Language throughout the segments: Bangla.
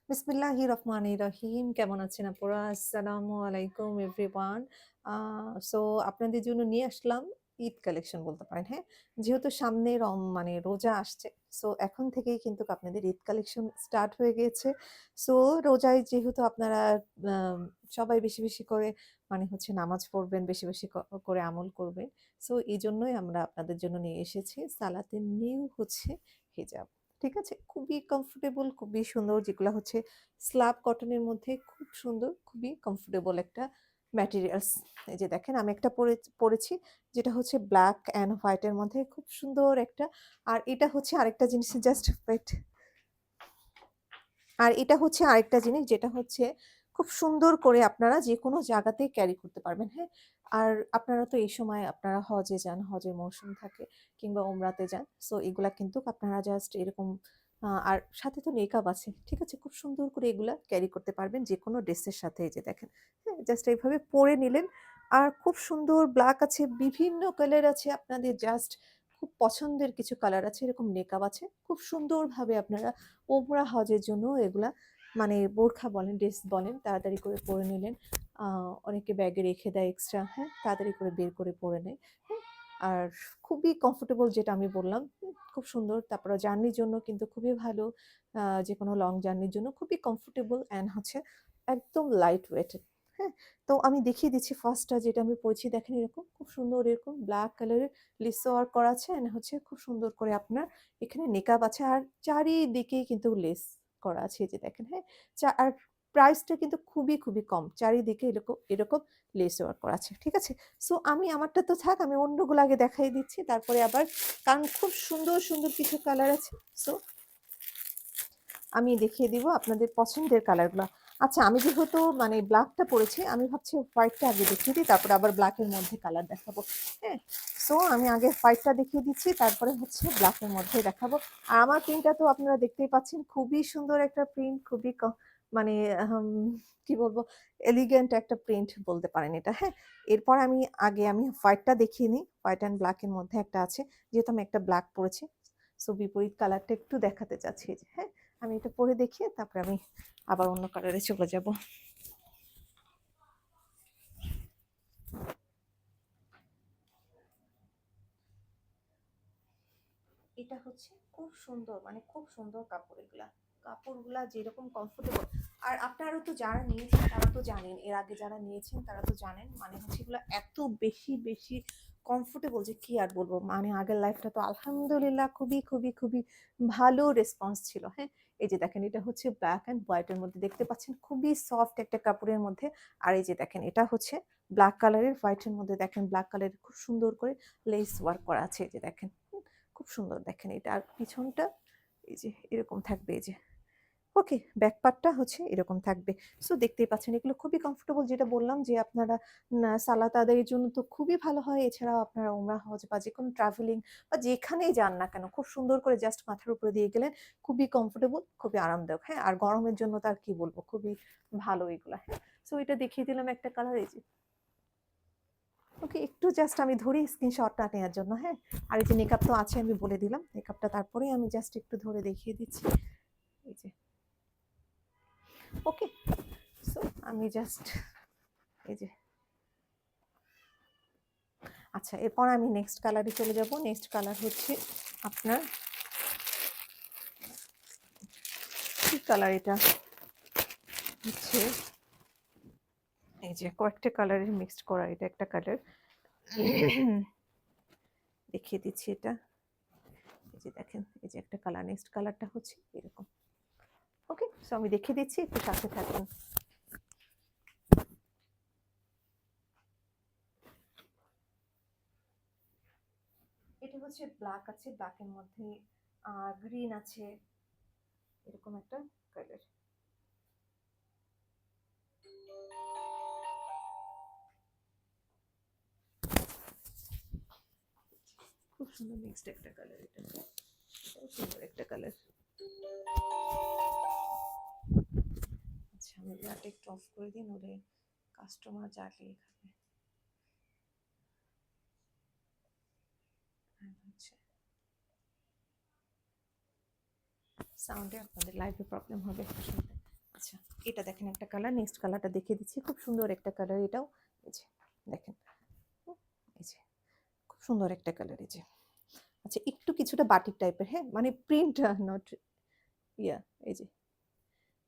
বিসমিল্লাহির রহমানির রহিম। কেমন আছেন আপনারা? আসসালামু আলাইকুম এভরিওয়ান। সো আপনাদের জন্য নিয়ে আসলাম ঈদ কালেকশন বলতে পারেন, হ্যাঁ? যেহেতু সামনে মানে রোজা আসছে। সো এখন থেকেই কিন্তু আপনাদের ঈদ কালেকশন স্টার্ট হয়ে গিয়েছে। সো রোজায় যেহেতু আপনারা আম সবাই বেশি, বেশি করে মানে হচ্ছে নামাজ পড়বেন, বেশি, বেশি করে আমল করবেন। সো এজন্যই আমরা আপনাদের জন্য নিয়ে এসেছি সালাতের নিউ হচ্ছে হিজাব। ঠিক আছে? খুবই কমফোর্টেবল, খুবই সুন্দর যেগুলা হচ্ছে স্লাব কটনের মধ্যে খুব সুন্দর, খুবই কমফোর্টেবল একটা ম্যাটেরিয়ালস। এই যে দেখেন আমি একটা পড়েছি যেটা হচ্ছে ব্লাক অ্যান্ড হোয়াইট এর মধ্যে খুব সুন্দর একটা। আর এটা হচ্ছে আরেকটা জিনিস জাস্ট ওয়েট। আর এটা হচ্ছে আরেকটা জিনিস যেটা হচ্ছে খুব সুন্দর করে আপনারা যেকোনো জায়গাতেই ক্যারি করতে পারবেন, হ্যাঁ? আর আপনারা তো এই সময় আপনারা হজে যান, হজের মৌসুম থাকে কিংবা উমরাতে যান। সো এগুলা কিন্তু আপনারা জাস্ট এরকম আর সাথে তো নেকাব আছে। ঠিক আছে? খুব সুন্দর করে এগুলা ক্যারি করতে পারবেন যেকোনো ড্রেসের সাথে। এই যে দেখেন, হ্যাঁ? জাস্ট এইভাবে পরে নিলেন। আর খুব সুন্দর ব্লাক আছে, বিভিন্ন কালার আছে আপনাদের জাস্ট খুব পছন্দের কিছু কালার আছে, এরকম নেকাব আছে। খুব সুন্দরভাবে আপনারা ওমরা হজের জন্য এগুলা মানে বোরখা বলেন, ড্রেস বলেন তাড়াতাড়ি করে পরে নিলেন। আ অনেকে ব্যাগে রেখে দেয় এক্সট্রা, হ্যাঁ? তাড়াতাড়ি করে বের করে পরে নেয়, হ্যাঁ? আর খুবই কমফোর্টেবল যেটা আমি বললাম, খুব সুন্দর। তারপরে জার্নির জন্য কিন্তু খুবই ভালো। যেকোনো লং জার্নির জন্য খুবই কমফোর্টেবল অ্যান্ড হচ্ছে একদম লাইট ওয়েট, হ্যাঁ? তো আমি দেখিয়ে দিচ্ছি ফার্স্টটা যেটা আমি পড়েছি দেখেন এরকম খুব সুন্দর এরকম ব্লাক কালারের লিসো ওয়ার্ক করা আছে অ্যান্ড হচ্ছে খুব সুন্দর করে আপনার এখানে নেকাব আছে আর চারিদিকেই কিন্তু লেস করা আছে এই যে দেখেন, হ্যাঁ? আর প্রাইসটা কিন্তু খুবই, খুবই কম। চারিদিকে এরকম এরকম লেস ওয়ার্ক করা আছে। ঠিক আছে? সো আমি আমারটা তো থাক আমি অন্যগুলো আগে দেখাই দিচ্ছি। তারপরে আবার কারণ খুব সুন্দর, সুন্দর কিছু কালার আছে। সো আমি দেখিয়ে দিব আপনাদের পছন্দের কালারগুলা। আচ্ছা আমি যেহেতু মানে ব্লাকটা পড়েছি, আমি ভাবছি হোয়াইটটা আগে দেখিয়ে দিই, তারপরে আবার ব্লাকের মধ্যে কালার দেখাবো। হ্যাঁ? সো আমি আগে হোয়াইটটা দেখিয়ে দিচ্ছি, তারপরে হচ্ছে ব্লাকের মধ্যে দেখাবো। আর আমার প্রিন্টটা তো আপনারা দেখতেই পাচ্ছেন, খুবই সুন্দর একটা প্রিন্ট, খুবই মানে কি বলবো? এলিগেন্ট একটা প্রিন্ট বলতে পারেন এটা, হ্যাঁ? এরপর আমি হোয়াইটটা দেখিয়ে নিই। হোয়াইট অ্যান্ড ব্লাকের মধ্যে একটা আছে। যেহেতু আমি একটা ব্লাক পড়েছি। সো বিপরীত কালারটা একটু দেখাতে চাচ্ছি এই যে, হ্যাঁ? আমি এটা পরে দেখিয়ে তারপরে আমি আবার অন্য কালারে চলে যাব। এটা হচ্ছে খুব সুন্দর মানে খুব সুন্দর কাপড় এগুলা। কাপড়গুলা যেরকম কমফোর্টেবল আর আপনারা তো যারা নিয়েছেন তারা তো জানেন, এর আগে যারা নিয়েছেন তারা তো জানেন মানে হচ্ছে এগুলো এত বেশি বেশি কমফোর্টেবল যে কি আর বলবো। মানে আগের লাইফটা তো আলহামদুলিল্লাহ খুবই খুবই খুবই ভালো রেসপন্স ছিল, হ্যাঁ? এই যে দেখেন এটা হচ্ছে ব্ল্যাক অ্যান্ড হোয়াইট এর মধ্যে দেখতে পাচ্ছেন খুবই সফট একটা কাপড়ের মধ্যে। আর এই যে দেখেন এটা হচ্ছে ব্ল্যাক কালারের, হোয়াইট এর মধ্যে দেখেন ব্ল্যাক কালারের খুব সুন্দর করে লেস ওয়ার্ক করা আছে এই যে দেখেন, খুব সুন্দর দেখেন এটা। আর পিছনটা এই যে এরকম থাকবে এই যে, ওকে ব্যাক পার্টটা হচ্ছে এরকম থাকবে। সো দেখতেই পাচ্ছেন এগুলো খুবই কমফোর্টেবল যেটা বললাম যে আপনারা সালাত আদায়ের জন্য তো খুবই ভালো হয়। এছাড়াও আপনারা উমরা, হজ বা যেকোনো ট্রাভেলিং বা যেখানেই যান না কেন খুব সুন্দর করে জাস্ট মাথার উপরে দিয়ে গেলেন। খুবই কমফোর্টেবল, খুবই আরামদায়ক, হ্যাঁ? আর গরমের জন্য তো আর কি বলবো খুবই ভালো এগুলা, হ্যাঁ? সো এটা দেখিয়ে দিলাম একটা কালার এই যে, ওকে একটু জাস্ট আমি ধরি স্ক্রিনশটটা নেওয়ার জন্য, হ্যাঁ? আর এই যে মেকআপ তো আছে আমি বলে দিলাম। মেকআপটা তারপরেই আমি জাস্ট একটু ধরে দেখিয়ে দিচ্ছি। এই যে, ওকে। সো আমি জাস্ট এই যে, আচ্ছা এরপর আমি নেক্সট কালারে চলে যাব। নেক্সট কালার হচ্ছে আপনার কি কালার এটা? হচ্ছে এই যে কয়েকটা কালারের মিক্সড করা এটা একটা কালার। দেখিয়ে দিচ্ছি এটা। এই যে দেখেন এই যে একটা কালার, নেক্সট কালারটা হচ্ছে এরকম। ওকে? সো আমি দেখিয়ে দিচ্ছি একটু সাথে থাকুন। এটা হচ্ছে ব্ল্যাক আছে, ব্ল্যাকের মধ্যে গ্রিন আছে, এরকম একটা কালার। খুব সুন্দর মিক্সড একটা কালার এটা। এটাও সুন্দর একটা কালার। আচ্ছা আমি লাইটটা একটু অফ করে দিই নইলে কাস্টমার জ্বালিয়ে খাবে। হচ্ছে সাউন্ডে আপনাদের লাইভে প্রবলেম হবে শুনতে। আচ্ছা, এটা দেখেন একটা কালার, নেক্সট কালারটা দেখিয়ে দিচ্ছি। খুব সুন্দর একটা কালার এটাও। এই যে দেখেন, এই যে খুব সুন্দর একটা কালার এই যে। আচ্ছা, একটু কিছুটা বাটিক টাইপের, হ্যাঁ? মানে প্রিন্ট নট ইয়া, এই যে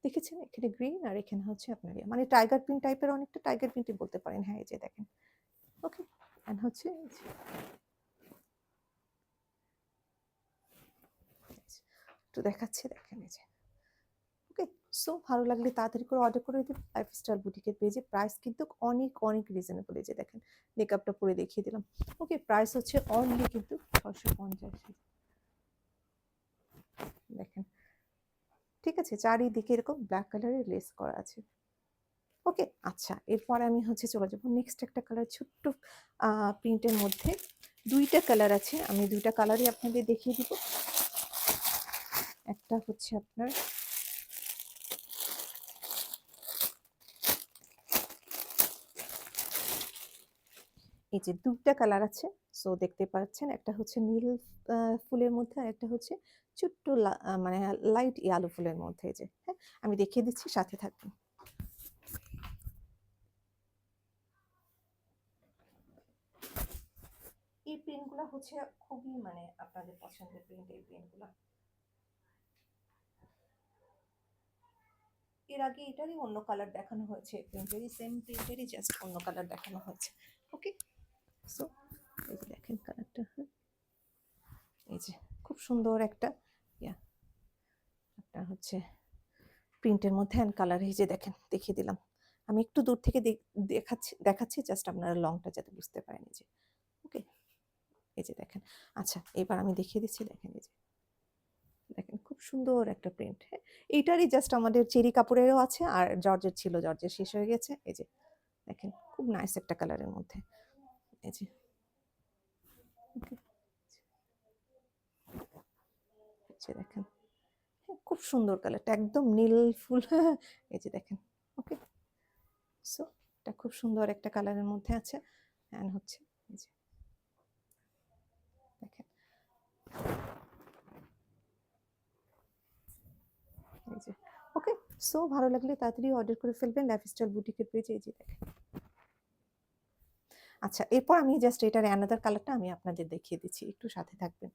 দেখেছেন এখানে গ্রিন আর এখানে হচ্ছে আপনার ইয়া, মানে টাইগার প্রিন্ট টাইপের, অনেকটা টাইগার প্রিন্টই বলতে পারেন। হ্যাঁ, এই যে দেখেন। ওকে, এন্ড হচ্ছে এই যে, একটু দেখাচ্ছি, দেখেন এই যে। ওকে, সো ভালো লাগলে তাড়াতাড়ি করে অর্ডার করে দিন লাইফস্টাইল বুটিকের পেজে। প্রাইস কিন্তু অনেক অনেক রিজনেবল। এই যে দেখেন, মেকআপটা পরে দেখিয়ে দিলাম। ওকে, প্রাইস হচ্ছে অনলি কিন্তু 650। দেখেন, ঠিক আছে, চারিদিকে এরকম ব্ল্যাক কালারের লেস করা আছে। ওকে, আচ্ছা, এরপর আমি হচ্ছে চলে যাবো নেক্সট একটা কালার, ছোট্ট প্রিন্টের মধ্যে। দুইটা কালার আছে, আমি দুইটা কালারই আপনাদের দেখিয়ে দিব। একটা হচ্ছে আপনার এই যে দুইটা কালার আছে, সো দেখতে পাচ্ছেন, একটা হচ্ছে নীল ফুলের মধ্যে আর একটা হচ্ছে ছোট্ট মানে লাইট ইয়ালো ফুলের মধ্যে। এই যে, হ্যাঁ, আমি দেখিয়ে দিচ্ছি, সাথে থাকবেন। এই প্রিন্টগুলো হচ্ছে খুবই মানে আপনাদের পছন্দের প্রিন্ট, এই প্রিন্টগুলো। এর আগে এটারই অন্য কালার দেখানো হয়েছে, প্রিন্টেরই সেম প্রিন্টেরই জাস্ট অন্য কালার দেখানো হয়েছে। ওকে, সো এই যে দেখেন কালারটা, হ্যাঁ, এই যে খুব সুন্দর একটা ইয়া আপনার হচ্ছে প্রিন্টের মধ্যে অ্যান্ড কালার। এই যে দেখেন, দেখিয়ে দিলাম। আমি একটু দূর থেকে দেখাচ্ছি দেখাচ্ছি জাস্ট আপনারা লংটা যাতে বুঝতে পারেন। এই যে, ওকে, এই যে দেখেন। আচ্ছা, এবার আমি দেখিয়ে দিচ্ছি, দেখেন এই যে দেখেন, খুব সুন্দর একটা প্রিন্ট। হ্যাঁ, এইটারই জাস্ট আমাদের চেরি কাপড়েরও আছে, আর জর্জের ছিল, জর্জের শেষ হয়ে গেছে। এই যে দেখেন, খুব নাইস একটা কালারের মধ্যে। এই যে, ওকে, এই যে দেখেন, হ্যাঁ, খুব সুন্দর কালারটা, একদম নীল ফুল। এই যে দেখেন। ওকে, সো এটা খুব সুন্দর একটা কালারের মধ্যে আছে অ্যান্ড হচ্ছে এই যে দেখেন, এই যে। ওকে, সো ভালো লাগলে তাড়াতাড়ি অর্ডার করে ফেলবেন লাইফস্টাইল বুটিকের পেজে। এই যে দেখেন। আচ্ছা, এরপর আমি জাস্ট এটার অ্যানাদার কালারটা আমি আপনাদের দেখিয়ে দিচ্ছি, একটু সাথে থাকবেন।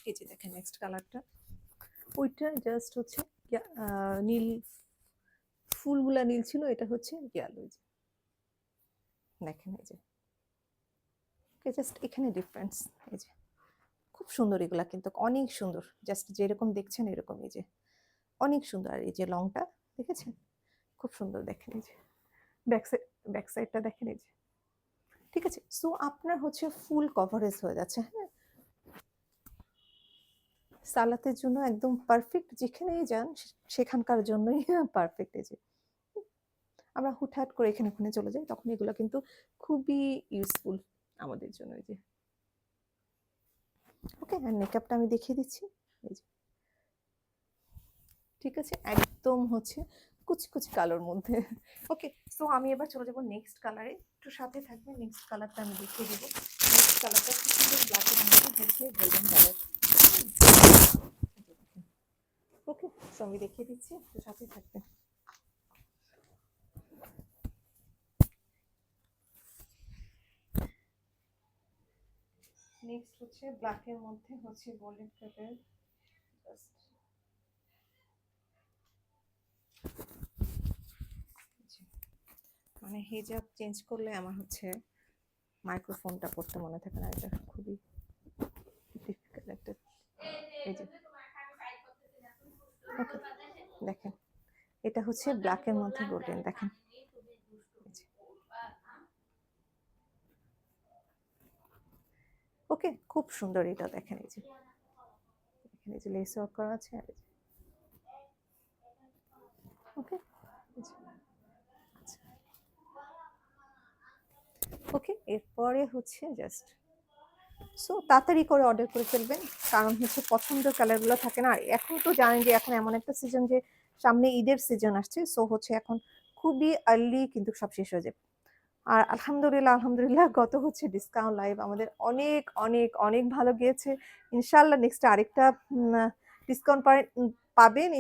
এই যে দেখেন নেক্সট কালারটা, ওইটা জাস্ট হচ্ছে নীল, ফুলগুলা নীল ছিল, এটা হচ্ছে ইয়েলো। এই যে দেখেন, এই যে জাস্ট এখানে ডিফারেন্স। এই যে খুব সুন্দর, এগুলা কিন্তু অনেক সুন্দর, জাস্ট যেরকম দেখছেন এরকম। এই যে অনেক সুন্দর, আর এই যে লংটা দেখেছেন, খুব সুন্দর। দেখেন এই যে ব্যাক সাইড, ব্যাক সাইডটা দেখেন। এই যে, ঠিক আছে, সো আপনার হচ্ছে ফুল কভারেজ হয়ে যাচ্ছে। হ্যাঁ, সালাতের জন্য একদম পারফেক্ট, যেখানেই যান সেখানকার জন্যই পারফেক্ট। এই যে আমরা হুটহাট করে এখানে ওখানে চলে যাই, তখন এগুলো কিন্তু খুবই ইউজফুল আমাদের জন্য। এই যে, ওকে, আর মেকআপটা আমি দেখিয়ে দিচ্ছি। এই যে, ঠিক আছে, একদম হচ্ছে কুচি কুচি কালোর মধ্যে। ওকে, সো আমি এবার চলে যাবো নেক্সট কালারে, একটু সাথে থাকবে। নেক্সট কালারটা আমি দেখিয়ে দেবো। নেক্সট কালারটা খুব সুন্দর ব্ল্যাকের মধ্যে হচ্ছে গোল্ডেন কালার। ওকে, সো আমি দেখিয়ে দিচ্ছি, একটু সাথে থাকবে। নেক্সট হচ্ছে ব্ল্যাকের মধ্যে হচ্ছে গোল্ডেন কালার। মানে হিজাব চেঞ্জ করলে আমার হচ্ছে মাইক্রোফোনটা পড়তে মনে থাকে না, এটা খুবই ডিফিকাল্ট একটা। এই যে, ওকে, দেখেন, এটা হচ্ছে ব্ল্যাকের মধ্যে গোল্ডেন। দেখেন, ওকে, খুব সুন্দর এটা। দেখেন এই যে, দেখেন এই যে লেস ওয়ার্ক করা আছে। আর ওকে, ওকে, এরপরে হচ্ছে জাস্ট সো তাড়াতাড়ি করে অর্ডার করে ফেলবেন, কারণ হচ্ছে পছন্দের কালারগুলো থাকে না। আর এখন তো জানেন যে এখন এমন একটা সিজন যে সামনে ঈদের সিজন আসছে, সো হচ্ছে এখন খুবই আর্লি কিন্তু সব শেষ হয়ে যাবে। আর আলহামদুলিল্লাহ, আলহামদুলিল্লাহ গত হচ্ছে ডিসকাউন্ট লাইভ আমাদের অনেক অনেক অনেক ভালো গিয়েছে। ইনশাল্লাহ নেক্সট আরেকটা ডিসকাউন্ট পাবেন।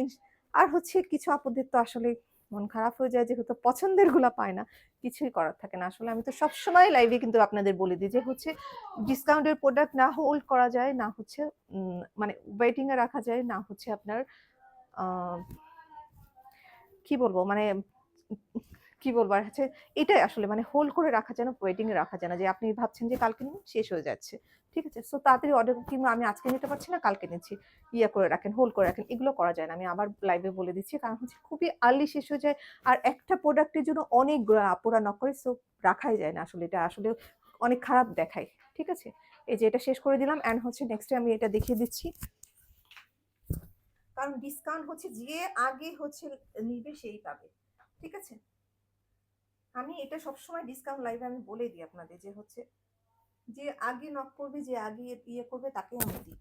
আর হচ্ছে কিছু আপুদের তো আসলে মন খারাপ হয়ে যায় যেহেতু পছন্দের গুলা পায় না, কিছুই করার থাকে না। আসলে আমি তো সবসময় লাইভে কিন্তু আপনাদের বলে দিই যে হচ্ছে ডিসকাউন্টের প্রোডাক্ট না হোল্ড করা যায়, না হচ্ছে মানে ওয়েটিং এ রাখা যায়, না হচ্ছে আপনার আহ কি বলবো মানে কি বলবো আর হচ্ছে এটাই আসলে মানে হোল্ড করে রাখা যেন ওয়েটিং এ রাখা যায় না যে আপনি ভাবছেন যে কালকে নিন শেষ হয়ে যাচ্ছে। ঠিক আছে, সো তাড়াতাড়ি অর্ডার কিংবা আমি আজকে নিতে পারছি না কালকে নিচ্ছি, ইয়া করে রাখেন, হোল্ড করে রাখেন, এগুলো করা যায় না। আমি আবার লাইভে বলে দিচ্ছি কারণ হচ্ছে খুবই আর্লি শেষ হয়ে যায়। আর একটা প্রোডাক্টের জন্য অনেক আপুরা নক করে, সো রাখাই যায় না আসলে, এটা আসলে অনেক খারাপ দেখায়। ঠিক আছে, এই যে এটা শেষ করে দিলাম এন্ড হচ্ছে নেক্সটে আমি এটা দেখিয়ে দিচ্ছি, কারণ ডিসকাউন্ট হচ্ছে যে আগে হচ্ছে নিবে সেই পাবে। ঠিক আছে, আমি এটা সবসময় ডিসকাউন্ট লাইভে আমি বলে দিই আপনাদের যে হচ্ছে যে আগে নক করবে, যে আগে ইয়ে করবে তাকে আমি দিই,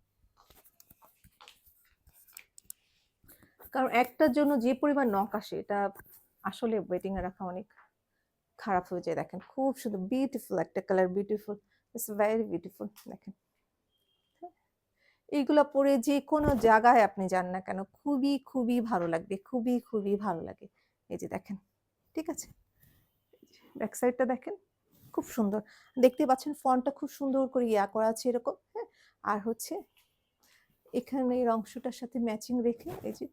কারণ একটার জন্য যে পরিমাণ নক আসে এটা আসলে ওয়েটিং এ রাখা অনেক খারাপ হয়ে যায়। দেখেন খুব সুন্দর বিউটিফুল একটা colour, beautiful, it's very beautiful. দেখেন এইগুলা পরে যে কোনো জায়গায় আপনি যান না কেন খুবই খুবই ভালো লাগবে, খুবই খুবই ভালো লাগে। এই যে দেখেন, ঠিক আছে, ব্যাক সাইডটা দেখেন খুব সুন্দর দেখতে পাচ্ছেন, ফন্টটা খুব সুন্দর করে ইয়া করা আছে এরকম, হ্যাঁ। আর হচ্ছে এখানে এই অংশটার সাথে ম্যাচিং রেখে এই যে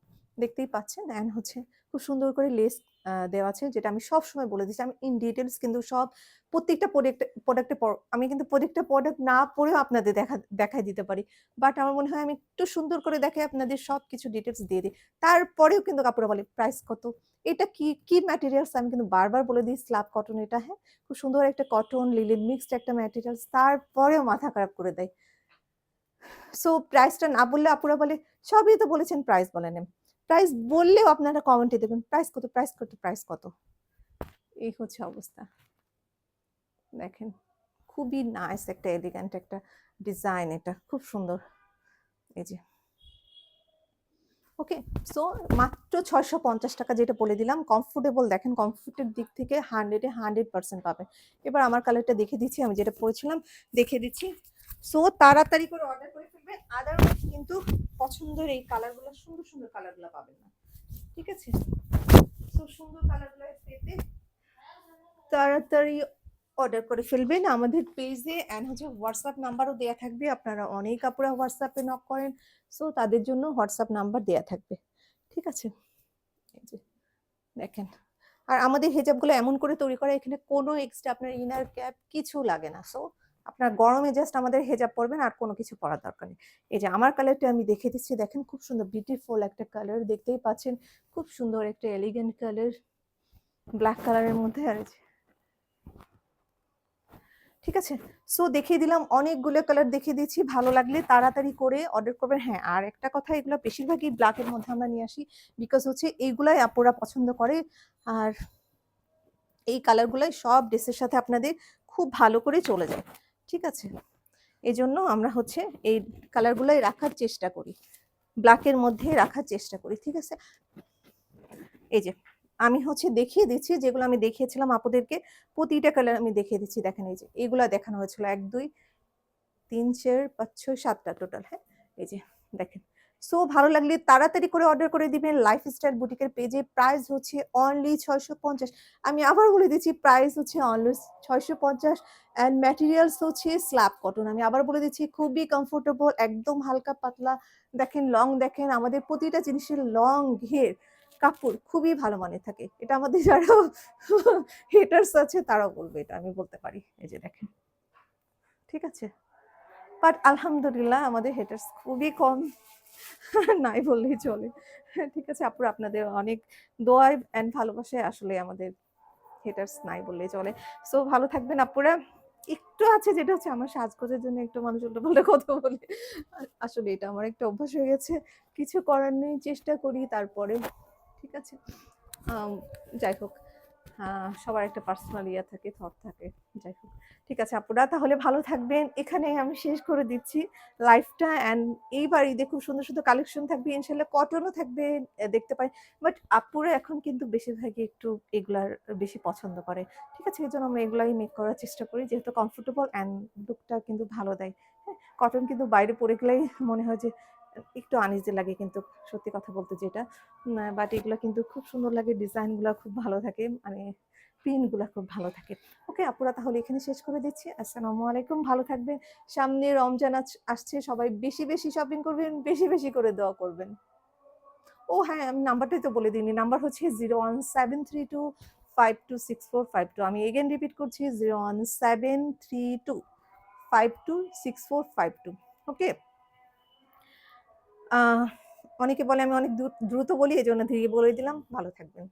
দেখতেই পাচ্ছেন, এন্ড হচ্ছে খুব সুন্দর করে লেস দেওয়া আছে, যেটা আমি সব সময় বলে দিচ্ছি। আমি ইন ডিটেলস কিন্তু সব প্রত্যেকটা প্রোডাক্টে আমি কিন্তু প্রত্যেকটা প্রোডাক্ট না পরেও আপনাদের দেখাই দিতে পারি, বাট আমার মনে হয় আমি একটু সুন্দর করে দেখে আপনাদের সব কিছু ডিটেলস দিয়ে দিই। তারপরেও কিন্তু কাপড় বলে প্রাইস কত, এটা কি কি ম্যাটেরিয়ালস, আমি কিন্তু বারবার বলে দিই স্ল্যাব কটন এটা, হ্যাঁ খুব সুন্দর একটা কটন লিলেন মিক্সড একটা ম্যাটেরিয়ালস, তারপরেও মাথা খারাপ করে দেয়। সো প্রাইসটা না বললে আপুরা বলে সবই তো বলেছেন প্রাইস বলেন, প্রাইস বললেও আপনারা কমেন্টে দেবেন প্রাইস কত, প্রাইস কত, প্রাইস কত, এই হচ্ছে অবস্থা। দেখেন খুবই নাইস একটা এলিগ্যান্ট একটা ডিজাইন, এটা খুব সুন্দর। এই যে ওকে, সো মাত্র 650 টাকা যেটা বলে দিলাম, কমফোর্টেবল দেখেন, কমফোর্টের দিক থেকে 100% পাবেন। এবার আমার কালারটা দেখে দিচ্ছি, আমি যেটা পরেছিলাম দেখে দিচ্ছি। সো তাড়াতাড়ি করে অর্ডার করে ফেলবেন, আদারওয়াইজ কিন্তু পছন্দের এই কালারগুলো, সুন্দর সুন্দর কালারগুলো পাবেন না। ঠিক আছে, সো সুন্দর কালারগুলো পেতে তাড়াতাড়ি অর্ডার করে ফেলবেন আমাদের পেজে, এন্ড হচ্ছে হোয়াটসঅ্যাপ নাম্বারও দেয়া থাকবে, আপনারা অনেক আপুরা হোয়াটসঅ্যাপে নক করেন, সো তাদের জন্য হোয়াটসঅ্যাপ নাম্বার দেয়া থাকবে। ঠিক আছে, এই যে দেখেন, আর আমাদের হেজাবগুলো এমন করে তৈরি করা, এখানে কোনো এক্সট্রা আপনার ইনার ক্যাপ কিছু লাগে না। সো আপনার গরমে জাস্ট আমাদের হেজাব পরবেন, আর কোনো কিছু পরার দরকার নেই। এই যে আমার কালারটা আমি দেখে দিচ্ছি, দেখেন খুব সুন্দর বিউটিফুল একটা কালার, দেখতেই পাচ্ছেন খুব সুন্দর একটা এলিগেন্ট কালার ব্ল্যাক কালারের মধ্যে। আর ঠিক আছে, সো দেখিয়ে দিলাম অনেকগুলো কালার দেখিয়ে দিচ্ছি, ভালো লাগলে তাড়াতাড়ি করে অর্ডার করবেন। হ্যাঁ আর একটা কথা, এগুলো বেশিরভাগই ব্ল্যাকের মধ্যে আমরা নিয়ে আসি, বিকজ হচ্ছে এইগুলাই আপুরা পছন্দ করে, আর এই কালারগুলাই সব ড্রেসের সাথে আপনাদের খুব ভালো করে চলে যায়। ঠিক আছে, এই জন্য আমরা হচ্ছে এই কালারগুলাই রাখার চেষ্টা করি, ব্ল্যাকের মধ্যে রাখার চেষ্টা করি। ঠিক আছে, এই যে আমি হচ্ছে দেখিয়ে দিচ্ছি যেগুলো আমি দেখিয়েছিলাম আপনাদেরকে, প্রতিটা কালার আমি দেখিয়ে দিচ্ছি। দেখেন এই যে এগুলা দেখানো হয়েছিল 1 2 3 4 5 6 7টা টোটাল, হ্যাঁ এই যে দেখেন। সো ভালো লাগলে তাড়াতাড়ি করে অর্ডার করে দিবেন লাইফস্টাইল বুটিকের পেজে। প্রাইস হচ্ছে অনলি 650। আমি আবার বলে দিচ্ছি প্রাইস হচ্ছে অনলি 650, এন্ড ম্যাটেরিয়ালস হচ্ছে স্ল্যাব কটন। আমি আবার বলে দিচ্ছি খুবই কমফোর্টেবল, একদম হালকা পাতলা। দেখেন লং, দেখেন আমাদের প্রতিটা জিনিসের লং ঘের কাপড় খুবই ভালো মানের থাকে, এটা আমাদের যারা হেটার্স আছে তারাও বলবে, এটা আমি বলতে পারি। এই যে দেখেন, ঠিক আছে, বাট আলহামদুলিল্লাহ আমাদের হেটার্স খুবই কম, নাই বললেই চলে। ঠিক আছে আপুরা, আপনাদের অনেক দোয়া এন্ড ভালোবাসায় আসলে আমাদের হেটার্স নাই বললেই চলে। সো ভালো থাকবেন আপুরা। একটু আছে যেটা হচ্ছে আমার সাজগোজের জন্য একটু মানুষ উল্টোপাল্টা কথা বলে, আসলে এটা আমার একটা অভ্যাস হয়ে গেছে, কিছু করার নেই, চেষ্টা করি তারপরে। ঠিক আছে, যাই হোক, সবার একটা পার্সোনাল ইয়ে থাকে, থট থাকে। যাই হোক। ঠিক আছে আপুরা, তাহলে ভালো থাকবেন। এখানেই আমি শেষ করে দিচ্ছি লাইভটা। অ্যান্ড এইবার ঈদে খুব সুন্দর, সুন্দর কালেকশন থাকবে ইনশাআল্লাহ। কটনও থাকবে, দেখতে পাই। বাট আপুরা এখন কিন্তু বেশিরভাগই একটু এগুলার বেশি পছন্দ করে। ঠিক আছে? এজন্য আমরা এগুলাই মেক করার চেষ্টা করি। যেহেতু কমফোর্টেবল অ্যান্ড লুকটা কিন্তু ভালো দেয়। হ্যাঁ? কটন কিন্তু বাইরে পরে গেলেই মনে হয় যে একটু আনইজি লাগে কিন্তু, সত্যি কথা বলতে যেটা। বাট এগুলা কিন্তু খুব সুন্দর লাগে। ডিজাইনগুলা খুব ভালো থাকে। মানে প্রিন্টগুলা খুব ভালো থাকে। ওকে আপুরা, তাহলে এখানে শেষ করে দিচ্ছি। আসসালামু আলাইকুম। ভালো থাকবেন। সামনে রমজান আসছে। সবাই বেশি, বেশি শপিং করবেন, বেশি, বেশি করে দোয়া করবেন। ও হ্যাঁ, আমি নাম্বারটাই তো বলে দিইনি। নাম্বার হচ্ছে 01732526452। আমি এগেইন রিপিট করছি, 01732526452। ওকে? আহ অনেকে বলে আমি অনেক দ্রুত বলি, এজন্য ধীরে বলে দিলাম। ভালো থাকবেন।